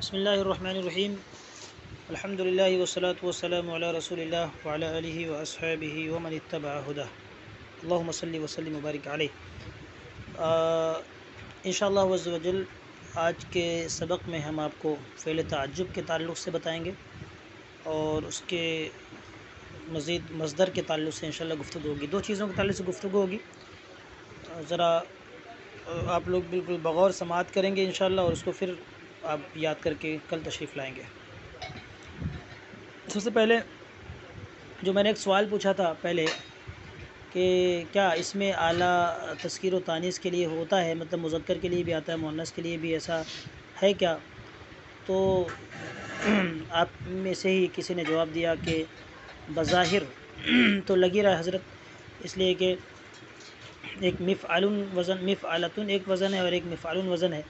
بسم اللہ الرحمن الرحیم الحمد للہ والصلاة والسلام علی رسول اللہ وعلی آلہ واصحابہ ومن اتبع ہدہ اللہم صلی وسلم وبارک علیہ۔ انشاءاللہ عز و جل آج کے سبق میں ہم آپ کو فعل تعجب کے تعلق سے بتائیں گے اور اس کے مزید مصدر کے تعلق سے انشاءاللہ گفتگو ہوگی۔ دو چیزوں کے تعلق سے گفتگو ہوگی، ذرا آپ لوگ بالکل بغور سماعت کریں گے انشاءاللہ، اور اس کو پھر آپ یاد کر کے کل تشریف لائیں گے۔ سب سے پہلے جو میں نے ایک سوال پوچھا تھا پہلے کہ کیا اس میں اعلیٰ تذکیر و تانیث کے لیے ہوتا ہے، مطلب مذکر کے لیے بھی آتا ہے، مؤنث کے لیے بھی ایسا ہے کیا؟ تو آپ میں سے ہی کسی نے جواب دیا کہ بظاہر تو لگی رہا حضرت، اس لیے کہ ایک مفعل وزن مفعلتن ایک وزن ہے اور ایک مفعل وزن ہے،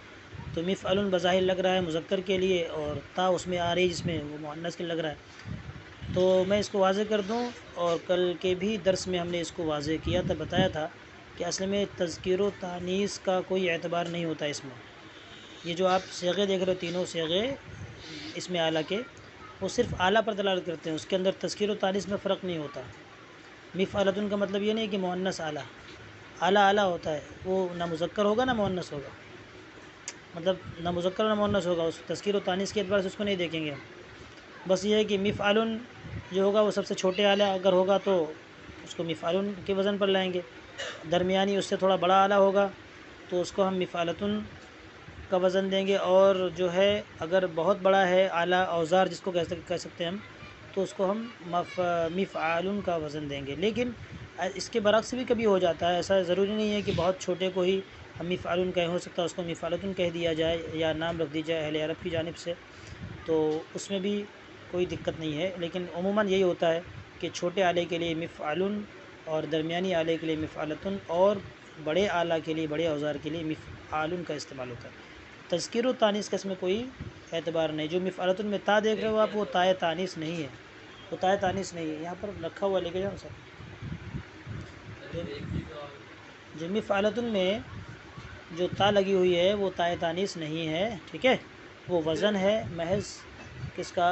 تو مفعل بظاہر لگ رہا ہے مذکر کے لیے اور تا اس میں آ رہی جس میں وہ مؤنث کے لگ رہا ہے۔ تو میں اس کو واضح کر دوں، اور کل کے بھی درس میں ہم نے اس کو واضح کیا تھا، بتایا تھا کہ اصل میں تذکیر و تانیث کا کوئی اعتبار نہیں ہوتا اس میں۔ یہ جو آپ صیغے دیکھ رہے ہو، تینوں صیغے اس میں اعلیٰ کے، وہ صرف اعلیٰ پر دلالت کرتے ہیں، اس کے اندر تذکیر و تانیث میں فرق نہیں ہوتا۔ مفعلتن کا مطلب یہ نہیں کہ مؤنث اعلیٰ، اعلیٰ اعلیٰ ہوتا ہے، وہ نہ مذکر ہوگا نہ مؤنث ہوگا، مطلب نہ مذکر نہ مؤنث ہوگا، اس تذکیر و تانیث کے اعتبار سے اس کو نہیں دیکھیں گے ہم۔ بس یہ ہے کہ مفعل جو ہوگا وہ سب سے چھوٹے اعلیٰ اگر ہوگا تو اس کو مفعل کے وزن پر لائیں گے، درمیانی اس سے تھوڑا بڑا اعلیٰ ہوگا تو اس کو ہم مفعلتن کا وزن دیں گے، اور جو ہے اگر بہت بڑا ہے اعلیٰ اوزار جس کو کہہ سکتے ہیں ہم، تو اس کو ہم مفعال کا وزن دیں گے۔ لیکن اس کے برعکس بھی کبھی ہو جاتا ہے، ایسا ضروری نہیں ہے کہ بہت چھوٹے کو ہی ہم مفعال کہیں، ہو سکتا ہے اس کو مفعلتن کہہ دیا جائے یا نام رکھ دی جائے اہل عرب کی جانب سے، تو اس میں بھی کوئی دقت نہیں ہے۔ لیکن عموماً یہی ہوتا ہے کہ چھوٹے اعلیٰ کے لیے مفعل اور درمیانی اعلیٰ کے لیے مفعلتن، اور بڑے اعلیٰ کے لیے بڑے اوزار کے لیے مفعال کا استعمال ہوتا ہے۔ تذکیر و تانیث کا اس میں کوئی اعتبار نہیں۔ جو مفعلتن میں تا دیکھ رہے ہو آپ، وہ تائے تانیث نہیں ہے، وہ تائے تانیث نہیں ہے، یہاں پر رکھا ہوا لے کے جاؤ سر۔ جو مفعلتن میں جو تا لگی ہوئی ہے وہ تائے تانیث نہیں ہے، ٹھیک ہے، وہ وزن ہے محض کس کا؟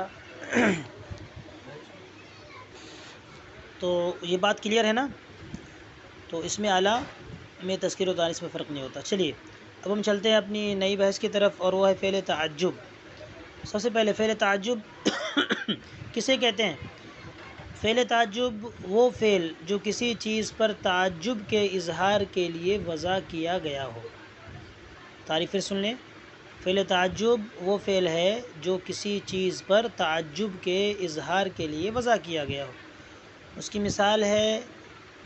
تو یہ بات کلیئر ہے نا؟ تو اس میں اعلیٰ میں تذکیر و تانیث میں فرق نہیں ہوتا۔ چلیے اب ہم چلتے ہیں اپنی نئی بحث کی طرف، اور وہ ہے فعل تعجب۔ سب سے پہلے فعل تعجب کسے کہتے ہیں؟ فعل تعجب وہ فعل جو کسی چیز پر تعجب کے اظہار کے لیے وضع کیا گیا ہو۔ تعریف پھر سن لیں، فعل تعجب وہ فعل ہے جو کسی چیز پر تعجب کے اظہار کے لیے وضع کیا گیا ہو۔ اس کی مثال ہے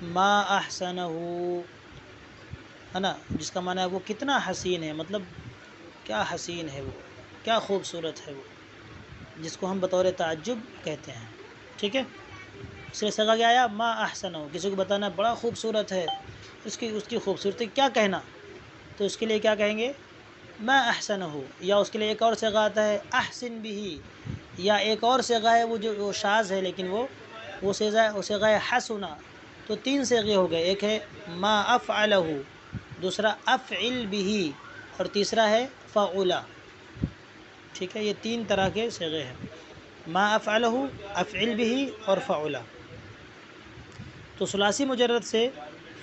ما احسنہ، ہے نا، جس کا معنی ہے وہ کتنا حسین ہے، مطلب کیا حسین ہے وہ، کیا خوبصورت ہے وہ، جس کو ہم بطور تعجب کہتے ہیں، ٹھیک ہے۔ اس سے صیغہ کیا آیا؟ ما احسنہ، کسی کو بتانا بڑا خوبصورت ہے، اس کی خوبصورتی کیا کہنا، تو اس کے لیے کیا کہیں گے؟ ما احسنہ۔ یا اس کے لیے ایک اور صیغہ آتا ہے احسن بھی، یا ایک اور صیغہ ہے وہ جو شاذ ہے، لیکن وہ صیغہ ہے حسنہ۔ تو تین صیغے ہو گئے، ایک ہے ما افعلہ، دوسرا افعل بھی، اور تیسرا ہے فعلا، ٹھیک ہے۔ یہ تین طرح کے صیغے ہیں، ما افعلہ، افعل بھی اور فعلا۔ تو ثلاثی مجرد سے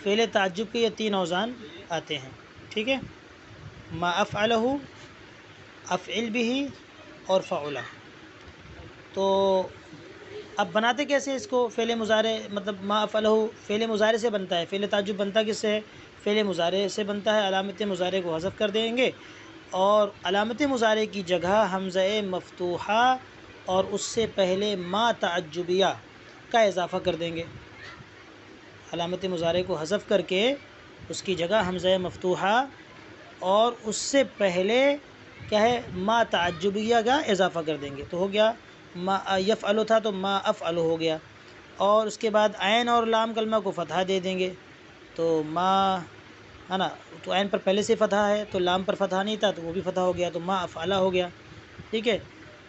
فعل تعجب کے یہ تین اوزان آتے ہیں، ٹھیک ہے، ما افعلہ، افعل بھی اور فعلا۔ تو اب بناتے کیسے اس کو؟ فعل مضارع، مطلب ما افعلہ فعل مضارع سے بنتا ہے، فعل تعجب بنتا کس سے ہے؟ فعل مضارع سے بنتا ہے۔ علامت مضارع کو حذف کر دیں گے، اور علامت مضارع کی جگہ حمزہ مفتوحہ اور اس سے پہلے ما تعجبیہ کا اضافہ کر دیں گے۔ علامت مضارع کو حذف کر کے اس کی جگہ حمزہ مفتوحہ اور اس سے پہلے کیا ہے؟ ما تعجبیہ کا اضافہ کر دیں گے، تو ہو گیا ما یفعلو تھا تو ما افعلو ہو گیا، اور اس کے بعد عین اور لام کلمہ کو فتحہ دے دیں گے، تو ما، ہے نا، تو عین پر پہلے سے فتحہ ہے تو لام پر فتحہ نہیں تھا تو وہ بھی فتحہ ہو گیا، تو ما افعلہ ہو گیا، ٹھیک ہے۔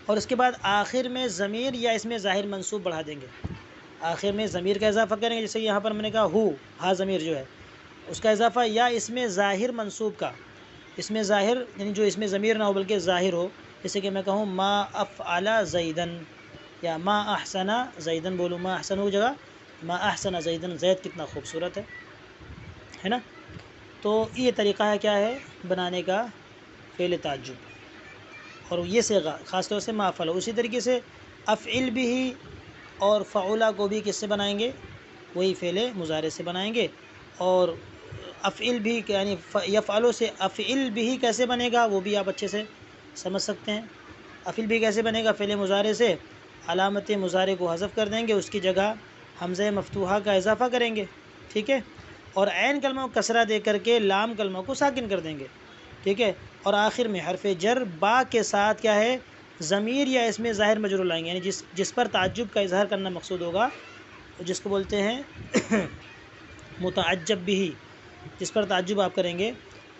اور اس کے بعد آخر میں ضمیر یا اس میں ظاہر منصوب بڑھا دیں گے، آخر میں ضمیر کا اضافہ کریں گے، جیسے یہاں پر میں نے کہا ہو، ہا ضمیر جو ہے اس کا اضافہ، یا اس میں ظاہر منصوب کا، اس میں ظاہر یعنی جو اس میں ضمیر نہ ہو بلکہ ظاہر ہو، جیسے کہ میں کہوں ما افعل زیدن یا ما احسن زیدن بولوں، ما احسن ہو جگہ ما احسن زیدن، زید کتنا خوبصورت ہے نا. تو یہ طریقہ ہے کیا ہے بنانے کا فعل تعجب، اور یہ صیغہ خاص طور سے ما افعل. اسی طریقے سے افعل بھی اور فعلا کو بھی کس سے بنائیں گے؟ وہی فعل مضارع سے بنائیں گے. اور افعل بھی یعنی یفعلو سے افعل بھی کیسے بنے گا وہ بھی آپ اچھے سے سمجھ سکتے ہیں. افعل بھی کیسے بنے گا؟ فعل مضارع سے علامت مضارع کو حذف کر دیں گے، اس کی جگہ حمزہ مفتوحہ کا اضافہ کریں گے، ٹھیک ہے، اور عین کلمہ کو کسرہ دے کر کے لام کلمہ کو ساکن کر دیں گے، ٹھیک ہے، اور آخر میں حرف جر با کے ساتھ کیا ہے ضمیر یا اس میں ظاہر مجرور لائیں گے، یعنی جس پر تعجب کا اظہار کرنا مقصود ہوگا، جس کو بولتے ہیں متعجب بھی، جس پر تعجب آپ کریں گے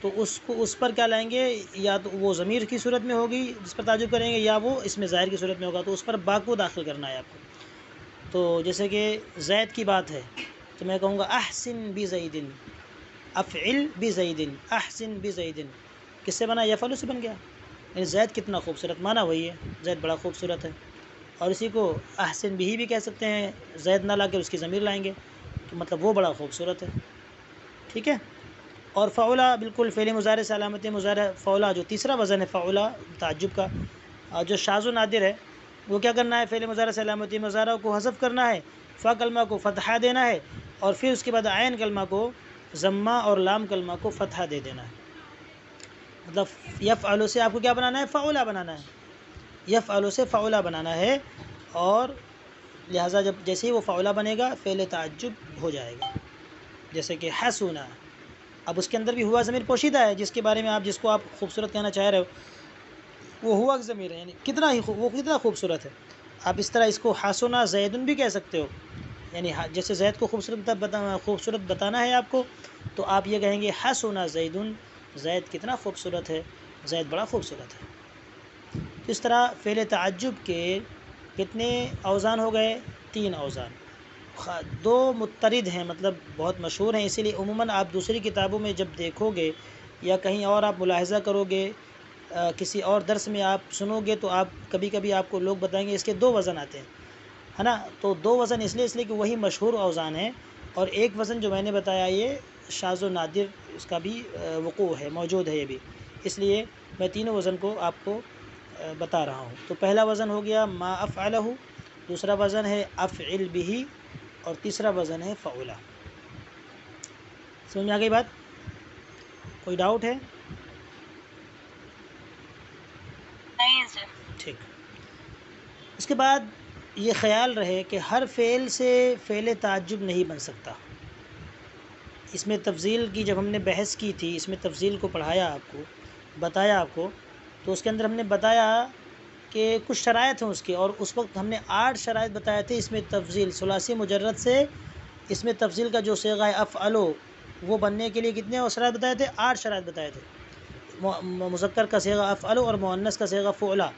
تو اس پر کیا لائیں گے؟ یا تو وہ ضمیر کی صورت میں ہوگی جس پر تعجب کریں گے، یا وہ اس میں ظاہر کی صورت میں ہوگا، تو اس پر با کو داخل کرنا ہے آپ کو. تو جیسے کہ زید کی بات ہے تو میں کہوں گا احسن بزیدن، افعل بزیدن، احسن بزیدن، کس سے بنا؟ یفعل سے بن گیا، یعنی زید کتنا خوبصورت، مانا وہی ہے زید بڑا خوبصورت ہے. اور اسی کو احسن بھی کہہ سکتے ہیں، زید نہ لا کے اس کی ضمیر لائیں گے تو مطلب وہ بڑا خوبصورت ہے، ٹھیک ہے. اور فعلا بالکل فعل مضارع سے علامت مضارع فعلا جو تیسرا وزن ہے فعلا تعجب کا، جو شاذ و نادر ہے، وہ کیا کرنا ہے؟ فعل مضارع سے علامت مضارع کو حذف کرنا ہے، فا کلمہ کو فتحہ دینا ہے، اور پھر اس کے بعد عین کلمہ کو ضمہ اور لام کلمہ کو فتحہ دے دینا ہے. مطلب یفعل سے آپ کو کیا بنانا ہے؟ فعلا بنانا ہے، یفعل سے فعلا بنانا ہے، اور لہٰذا جیسے ہی وہ فعلا بنے گا فعل تعجب ہو جائے گا. جیسے کہ حسنا، اب اس کے اندر بھی ہوا ضمیر پوشیدہ ہے، جس کے بارے میں جس کو آپ خوبصورت کہنا چاہ رہے ہو وہ ہوا ضمیر ہے، یعنی وہ کتنا خوبصورت ہے. آپ اس طرح اس کو حسنا زیدن بھی کہہ سکتے ہو، یعنی جیسے زید کو خوبصورت بتانا ہے آپ کو تو آپ یہ کہیں گے حسنا زیدن، زید کتنا خوبصورت ہے، زید بڑا خوبصورت ہے. تو اس طرح فعل تعجب کے کتنے اوزان ہو گئے؟ 3 اوزان. 2 مترد ہیں، مطلب بہت مشہور ہیں، اسی لیے عموماً آپ دوسری کتابوں میں جب دیکھو گے یا کہیں اور آپ ملاحظہ کرو گے، کسی اور درس میں آپ سنو گے تو آپ کبھی آپ کو لوگ بتائیں گے اس کے 2 وزن آتے ہیں، ہے نا. تو 2 وزن اس لیے کہ وہی مشہور اوزان ہیں، اور ایک وزن جو میں نے بتایا یہ شاذ و نادر اس کا بھی وقوع ہے، موجود ہے یہ بھی، اس لیے میں تینوں وزن کو آپ کو بتا رہا ہوں. تو پہلا وزن ہو گیا ما افعلہ، دوسرا وزن ہے افعل بھی، اور تیسرا وزن ہے فعلا. سمجھ میں آ گئی بات؟ کوئی ڈاؤٹ ہے؟ نہیں سر. ٹھیک. اس کے بعد یہ خیال رہے کہ ہر فعل سے فعل تعجب نہیں بن سکتا. اس میں تفضیل کی جب ہم نے بحث کی تھی، اس میں تفضیل کو پڑھایا آپ کو، بتایا آپ کو، تو اس کے اندر ہم نے بتایا کہ کچھ شرائط ہیں اس کے، اور اس وقت ہم نے 8 شرائط بتائے تھے. اس میں تفضیل ثلاثی مجرد سے اس میں تفضیل کا جو صیغہ ہے افعلو وہ بننے کے لیے کتنے شرائط بتائے تھے؟ 8 شرائط بتائے تھے. مذکر کا صیغہ افعلو اور مؤنث کا صیغہ فعلا،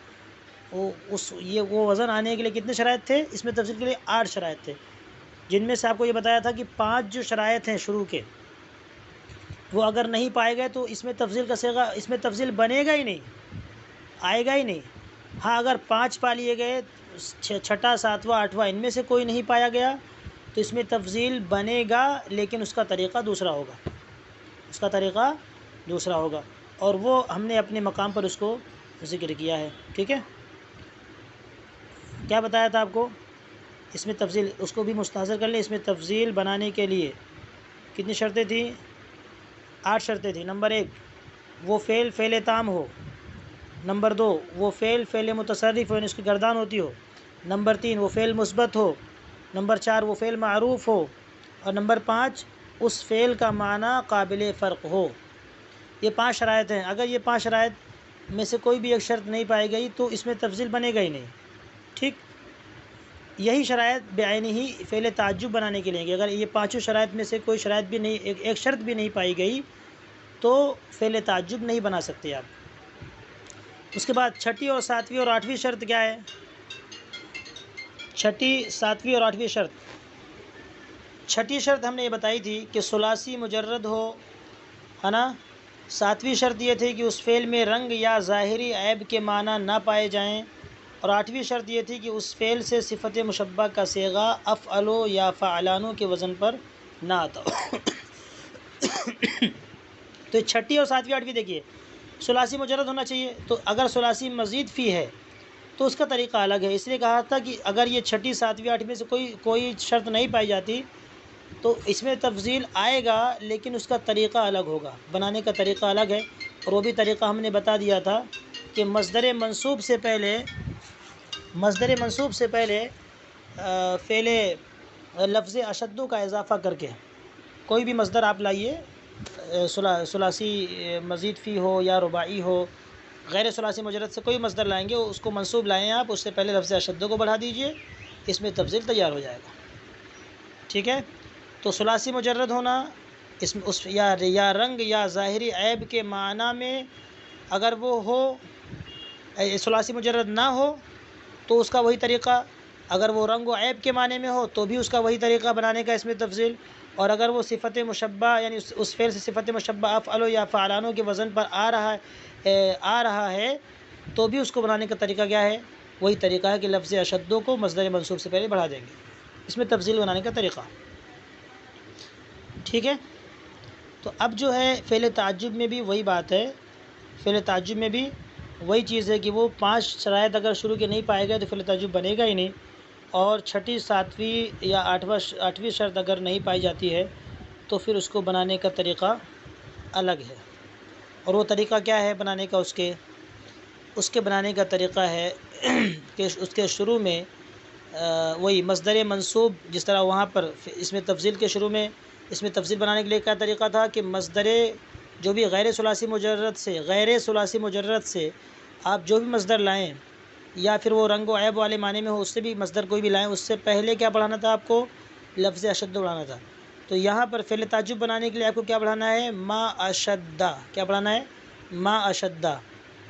وہ وزن آنے کے لیے کتنے شرائط تھے؟ اس میں تفضیل کے لیے 8 شرائط تھے، جن میں سے آپ کو یہ بتایا تھا کہ 5 جو شرائط ہیں شروع کے وہ اگر نہیں پائے گئے تو اس میں تفضیل کا صیغہ، اس میں تفضیل بنے گا ہی نہیں، آئے گا ہی نہیں. ہاں اگر 5 پا لیے گئے، چھٹا، ساتواں، آٹھواں ان میں سے کوئی نہیں پایا گیا تو اس میں تفضیل بنے گا، لیکن اس کا طریقہ دوسرا ہوگا، اس کا طریقہ دوسرا ہوگا، اور وہ ہم نے اپنے مقام پر اس کو ذکر کیا ہے. ٹھیک ہے، کیا بتایا تھا آپ کو؟ اس میں تفضیل اس کو بھی مستحضر کر لیں. اس میں تفضیل بنانے کے لیے کتنی شرطیں تھیں؟ 8 شرطیں تھیں. نمبر 1 وہ فعل تام ہو. نمبر 2 وہ فعل متصرف ہو، یعنی اس کی گردان ہوتی ہو. نمبر 3 وہ فعل مثبت ہو. نمبر 4 وہ فعل معروف ہو. اور نمبر 5 اس فعل کا معنی قابل فرق ہو. یہ 5 شرائط ہیں. اگر یہ 5 شرائط میں سے کوئی بھی ایک شرط نہیں پائی گئی تو اس میں تفضیل بنے گا ہی نہیں. ٹھیک، یہی شرائط بعینی ہی فعل تعجب بنانے کے لیے، اگر یہ 5 شرائط میں سے کوئی شرائط بھی نہیں، ایک شرط بھی نہیں پائی گئی تو فعل تعجب نہیں بنا سکتے آپ. اس کے بعد چھٹی اور ساتویں اور آٹھویں شرط کیا ہے؟ چھٹی، ساتویں اور آٹھویں شرط. چھٹی شرط ہم نے یہ بتائی تھی کہ ثلاثی مجرد ہو، ہے نا، ساتویں شرط یہ تھی کہ اس فعل میں رنگ یا ظاہری عیب کے معنی نہ پائے جائیں، اور آٹھویں شرط یہ تھی کہ اس فعل سے صفت مشبہ کا صیغہ افعلو یا فعلانو کے وزن پر نہ آتا ہو۔ تو چھٹی اور ساتویں آٹھویں دیکھیے، ثلاثی مجرد ہونا چاہیے، تو اگر ثلاثی مزید فی ہے تو اس کا طریقہ الگ ہے۔ اس لیے کہا تھا کہ اگر یہ چھٹی ساتویں آٹھویں سے کوئی شرط نہیں پائی جاتی تو اس میں تفضیل آئے گا، لیکن اس کا طریقہ الگ ہوگا، بنانے کا طریقہ الگ ہے، اور وہ بھی طریقہ ہم نے بتا دیا تھا کہ مصدر منصوب سے پہلے فعل لفظ اشدو کا اضافہ کر کے کوئی بھی مصدر آپ لائیے، ثلاثی مزید فی ہو یا رباعی ہو، غیر ثلاثی مجرد سے کوئی مصدر لائیں گے، اس کو منصوب لائیں آپ، اس سے پہلے لفظ اشدو کو بڑھا دیجئے، اس میں تفضیل تیار ہو جائے گا، ٹھیک ہے۔ تو ثلاثی مجرد ہونا یا رنگ یا ظاہری عیب کے معنی میں اگر وہ ہو، ثلاثی مجرد نہ ہو تو اس کا وہی طریقہ، اگر وہ رنگ و عیب کے معنی میں ہو تو بھی اس کا وہی طریقہ بنانے کا، اس میں تفضیل، اور اگر وہ صفت مشبہ یعنی اس فعل سے صفت مشبہ افعلو یا فعلانو کے وزن پر آ رہا ہے تو بھی اس کو بنانے کا طریقہ کیا ہے؟ وہی طریقہ ہے کہ لفظ اشدو کو مصدر منصوب سے پہلے بڑھا دیں گے، اس میں تفضیل بنانے کا طریقہ، ٹھیک ہے۔ تو اب جو ہے فعل تعجب میں بھی وہی بات ہے، فعل تعجب میں بھی وہی چیز ہے کہ وہ 5 شرائط اگر شروع کے نہیں پائے گئے تو فعل تعجب بنے گا ہی نہیں، اور چھٹی ساتویں یا آٹھویں شرط اگر نہیں پائی جاتی ہے تو پھر اس کو بنانے کا طریقہ الگ ہے، اور وہ طریقہ کیا ہے بنانے کا؟ اس کے بنانے کا طریقہ ہے کہ اس کے شروع میں وہی مصدر منصوب، جس طرح وہاں پر اس میں تفضیل کے شروع میں اس میں تفضیل بنانے کے لیے کیا طریقہ تھا کہ مصدر جو بھی غیر ثلاثی مجرد سے آپ جو بھی مصدر لائیں، یا پھر وہ رنگ و عیب والے معنی میں ہو، اس سے بھی مصدر کوئی بھی لائیں، اس سے پہلے کیا بڑھانا تھا آپ کو؟ لفظ اشد بڑھانا تھا۔ تو یہاں پر فعل تعجب بنانے کے لیے آپ کو کیا بڑھانا ہے؟ ما اشدہ، کیا بڑھانا ہے؟ ما اشدہ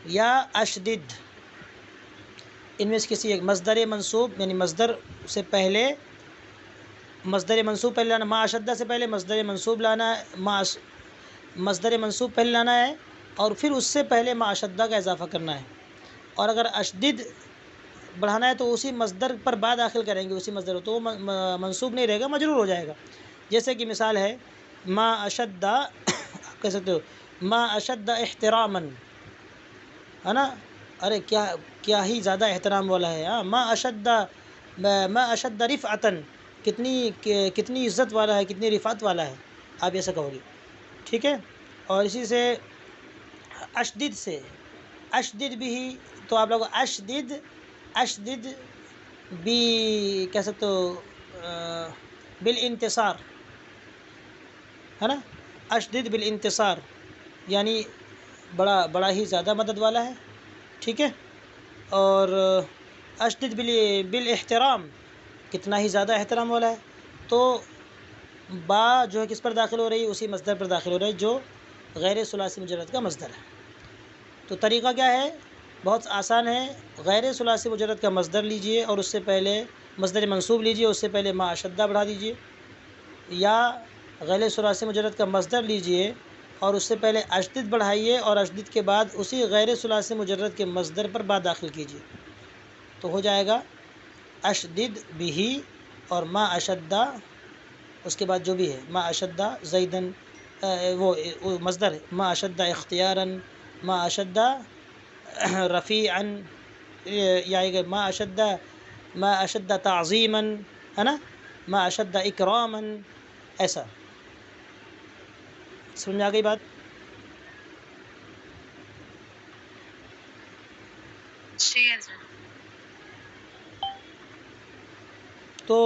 یا اشدد، ان میں سے کسی ایک مصدر منصوب، یعنی مصدر پہلے لانا، ما اشدہ سے پہلے مصدر منصوب لانا ہے، مصدر منصوب پہلے لانا ہے، اور پھر اس سے پہلے ما اشدہ کا اضافہ کرنا ہے، اور اگر اشدد بڑھانا ہے تو اسی مصدر پر با داخل کریں گے، اسی مصدر، تو وہ منصوب نہیں رہے گا، مجرور ہو جائے گا۔ جیسے کہ مثال ہے ما اشدہ، آپ کہہ سکتے ہو ما اشدہ احتراماً، ہے نا، ارے کیا ہی زیادہ احترام والا ہے، ہاں، ما اشدہ رفعتاً، کتنی عزت والا ہے، کتنی رفعت والا ہے، آپ ایسا کہو گے، ٹھیک ہے۔ اور اسی سے اشدد بھی، تو آپ لوگ اشدد بھی کہہ سکتے ہو بالانتصار، ہے نا، اشدد بالانتصار یعنی بڑا ہی زیادہ مدد والا ہے، ٹھیک ہے۔ اور اشدد بالاحترام، کتنا ہی زیادہ احترام والا ہے، تو با جو ہے کس پر داخل ہو رہی ہے؟ اسی مصدر پر داخل ہو رہا ہے جو غیر ثلاثی مجرد کا مصدر ہے۔ تو طریقہ کیا ہے؟ بہت آسان ہے، غیر ثلاثی مجرد کا مصدر لیجئے اور اس سے پہلے مصدر منصوب لیجئے، اس سے پہلے ما اشدہ بڑھا دیجئے، یا غیر ثلاثی مجرد کا مصدر لیجئے اور اس سے پہلے اشدد بڑھائیے، اور اشدد کے بعد اسی غیر ثلاثی مجرد کے مصدر پر با داخل کیجئے، تو ہو جائے گا اشدد بھی، اور ما اشدہ، اس کے بعد جو بھی ہے ما اشدہ زیدن، وہ مصدر ہے، ما اشدہ اختیاراً، ما اشدہ رفیعاً، یا ما اشدہ تعظیماً، ہے نا، ما اشدہ اکراماً، ایسا، سمجھ میں آ گئی بات؟ ٹھیک ہے سر۔ تو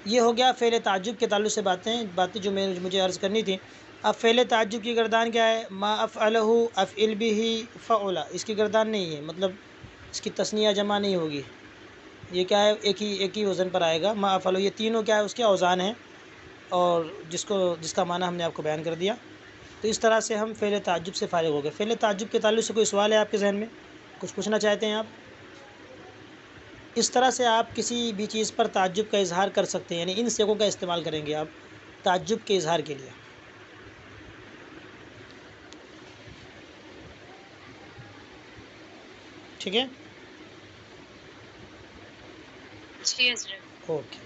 یہ ہو گیا فعل تعجب کے تعلق سے باتیں جو مجھے عرض کرنی تھی۔ اب فعل تعجب کی گردان کیا ہے؟ ما افعلہ افعل به فعل، اس کی گردان نہیں ہے، مطلب اس کی تثنیہ جمع نہیں ہوگی، یہ کیا ہے؟ ایک ہی وزن پر آئے گا، ما افعلہ، یہ تینوں کیا ہے؟ اس کے اوزان ہیں، اور جس کا معنی ہم نے آپ کو بیان کر دیا۔ تو اس طرح سے ہم فعل تعجب سے فارغ ہو گئے۔ فعل تعجب کے تعلق سے کوئی سوال ہے آپ کے ذہن میں؟ کچھ پوچھنا چاہتے ہیں آپ؟ اس طرح سے آپ کسی بھی چیز پر تعجب کا اظہار کر سکتے ہیں، یعنی ان صیغوں کا استعمال کریں گے آپ تعجب کے اظہار کے لیے۔ ٹھیک ہے، جی حضرت. اوکے.